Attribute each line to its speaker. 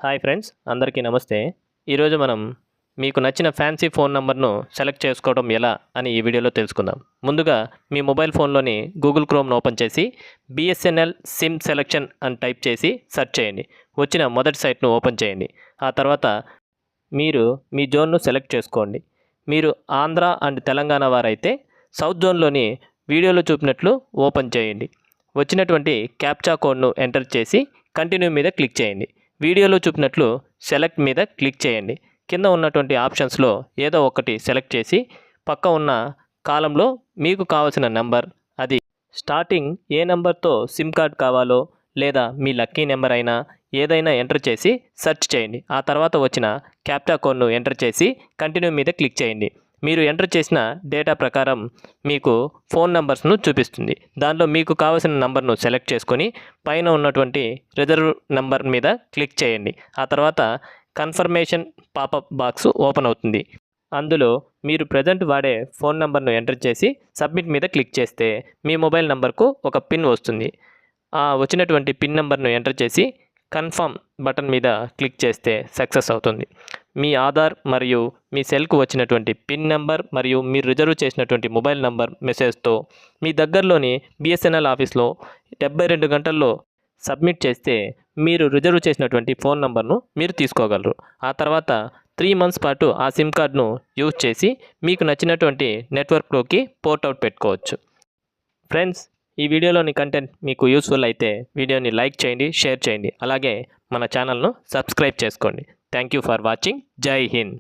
Speaker 1: Hi friends, అందరికీ నమస్తే. ఈరోజు మనం మీకు నచ్చిన ఫ్యాన్సీ ఫోన్ నంబర్ను సెలెక్ట్ చేసుకోవడం ఎలా అని ఈ వీడియోలో తెలుసుకుందాం. ముందుగా మీ మొబైల్ ఫోన్లోని గూగుల్ క్రోమ్ను ఓపెన్ చేసి బిఎస్ఎన్ఎల్ సిమ్ సెలెక్షన్ అని టైప్ చేసి సెర్చ్ చేయండి. వచ్చిన మొదటి సైట్ను ఓపెన్ చేయండి. ఆ తర్వాత మీరు మీ జోన్ను సెలెక్ట్ చేసుకోండి. మీరు ఆంధ్ర అండ్ తెలంగాణ వారైతే సౌత్ జోన్లోని వీడియోలో చూపినట్లు ఓపెన్ చేయండి. వచ్చినటువంటి క్యాప్చా కోడ్ను ఎంటర్ చేసి కంటిన్యూ మీద క్లిక్ చేయండి. వీడియోలో చూపినట్లు సెలెక్ట్ మీద క్లిక్ చేయండి. కింద ఉన్నటువంటి ఆప్షన్స్లో ఏదో ఒకటి సెలెక్ట్ చేసి పక్క ఉన్న కాలంలో మీకు కావాల్సిన నెంబర్, అది స్టార్టింగ్ ఏ నెంబర్తో సిమ్ కార్డ్ కావాలో లేదా మీ లక్కీ నెంబర్ అయినా ఏదైనా ఎంటర్ చేసి సెర్చ్ చేయండి. ఆ తర్వాత వచ్చిన క్యాప్చా కోడ్ను ఎంటర్ చేసి కంటిన్యూ మీద క్లిక్ చేయండి. మీరు ఎంటర్ చేసిన డేటా ప్రకారం మీకు ఫోన్ నంబర్స్ను చూపిస్తుంది. దానిలో మీకు కావాల్సిన నంబర్ను సెలెక్ట్ చేసుకొని పైన ఉన్నటువంటి రిజర్వ్ నెంబర్ మీద క్లిక్ చేయండి. ఆ తర్వాత కన్ఫర్మేషన్ పాపప్ బాక్స్ ఓపెన్ అవుతుంది. అందులో మీరు ప్రజెంట్ వాడే ఫోన్ నంబర్ను ఎంటర్ చేసి సబ్మిట్ మీద క్లిక్ చేస్తే మీ మొబైల్ నంబర్కు ఒక పిన్ వస్తుంది. ఆ వచ్చినటువంటి పిన్ నెంబర్ను ఎంటర్ చేసి కన్ఫర్మ్ బటన్ మీద క్లిక్ చేస్తే సక్సెస్ అవుతుంది. మీ ఆధార్ మరియు మీ సెల్కు వచ్చినటువంటి పిన్ నెంబర్ మరియు మీరు రిజర్వ్ చేసినటువంటి మొబైల్ నెంబర్ మెసేజ్తో మీ దగ్గరలోని బిఎస్ఎన్ఎల్ ఆఫీస్లో 72 గంటల్లో సబ్మిట్ చేస్తే మీరు రిజర్వ్ చేసినటువంటి ఫోన్ నంబర్ను మీరు తీసుకోగలరు. ఆ తర్వాత 3 మంత్స్ పాటు ఆ సిమ్ కార్డ్ను యూజ్ చేసి మీకు నచ్చినటువంటి నెట్వర్క్లోకి పోర్ట్అవుట్ పెట్టుకోవచ్చు. ఫ్రెండ్స్, ఈ వీడియోలోని కంటెంట్ మీకు యూస్ఫుల్ అయితే వీడియోని లైక్ చేయండి, షేర్ చేయండి. అలాగే మన ఛానల్ను సబ్స్క్రైబ్ చేసుకోండి. Thank you for watching. జై హింద్.